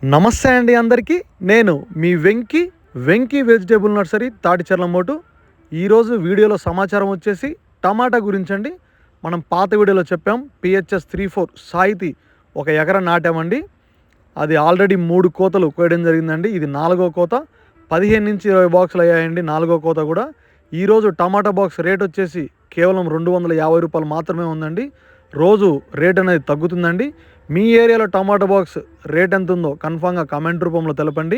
నమస్తే అండి అందరికీ. నేను మీ వెంకీ వెజిటేబుల్ నర్సరీ తాటిచెర్ల మోటు. ఈరోజు వీడియోలో సమాచారం వచ్చేసి టమాటా గురించి అండి. మనం పాత వీడియోలో చెప్పాం PHS 34 సాయితీ ఒక ఎకరం నాటామండి. అది ఆల్రెడీ 3 కోతలు కోయడం జరిగిందండి. ఇది 4వ కోత. 15 నుంచి 20 బాక్సులు అయ్యాయండి 4వ కోత కూడా. ఈరోజు టమాటా బాక్స్ రేట్ వచ్చేసి కేవలం ₹250 మాత్రమే ఉందండి. రోజు రేట్ అనేది తగ్గుతుందండి. మీ ఏరియాలో టమాటా బాక్స్ రేట్ ఎంత ఉందో కన్ఫామ్గా కామెంట్ రూపంలో తెలపండి.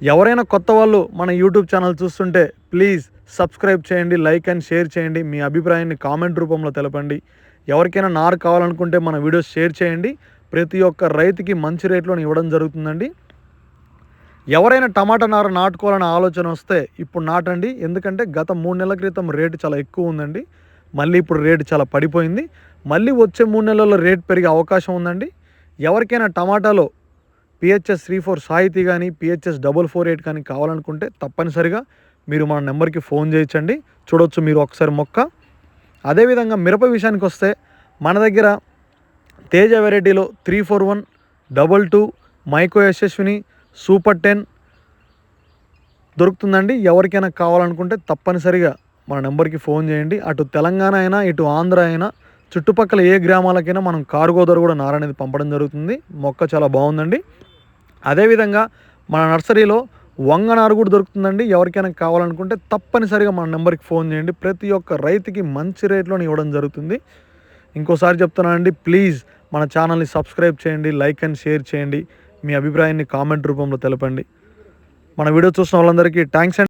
ఎవరైనా కొత్త వాళ్ళు మన యూట్యూబ్ ఛానల్ చూస్తుంటే ప్లీజ్ సబ్స్క్రైబ్ చేయండి, లైక్ అండ్ షేర్ చేయండి. మీ అభిప్రాయాన్ని కామెంట్ రూపంలో తెలపండి. ఎవరికైనా నారు కావాలనుకుంటే మన వీడియోస్ షేర్ చేయండి. ప్రతి ఒక్క రైతుకి మంచి రేట్లో ఇవ్వడం జరుగుతుందండి. ఎవరైనా టమాటా నారు నాటుకోవాలనే ఆలోచన వస్తే ఇప్పుడు నాటండి. ఎందుకంటే గత 3 నెలల క్రితం రేటు చాలా ఎక్కువ ఉందండి. మళ్ళీ ఇప్పుడు రేటు చాలా పడిపోయింది. మళ్ళీ వచ్చే 3 నెలల్లో రేట్ పెరిగే అవకాశం ఉందండి. ఎవరికైనా టమాటాలో PHS 34 సాయితీ కానీ PHS 448 కానీ కావాలనుకుంటే తప్పనిసరిగా మీరు మన నెంబర్కి ఫోన్ చేయొచ్చండి. చూడొచ్చు మీరు ఒకసారి మొక్క. అదేవిధంగా మిరప విషయానికి వస్తే మన దగ్గర తేజ వెరైటీలో 341, 22, మైకో యశస్విని, సూపర్ 10 దొరుకుతుందండి. ఎవరికైనా కావాలనుకుంటే తప్పనిసరిగా మన నెంబర్కి ఫోన్ చేయండి. అటు తెలంగాణ అయినా ఇటు ఆంధ్ర అయినా చుట్టుపక్కల ఏ గ్రామాలకైనా మనం కార్గో ధర కూడా నార అనేది పంపడం జరుగుతుంది. మొక్క చాలా బాగుందండి. అదేవిధంగా మన నర్సరీలో వంగ నారు కూడా దొరుకుతుందండి. ఎవరికైనా కావాలనుకుంటే తప్పనిసరిగా మన నెంబర్కి ఫోన్ చేయండి. ప్రతి ఒక్క రైతుకి మంచి రేట్లో ఇవ్వడం జరుగుతుంది. ఇంకోసారి చెప్తున్నానండి, ప్లీజ్ మన ఛానల్ని సబ్స్క్రైబ్ చేయండి, లైక్ అండ్ షేర్ చేయండి. మీ అభిప్రాయాన్ని కామెంట్ రూపంలో తెలపండి. మన వీడియో చూసిన వాళ్ళందరికీ థ్యాంక్స్ అండి.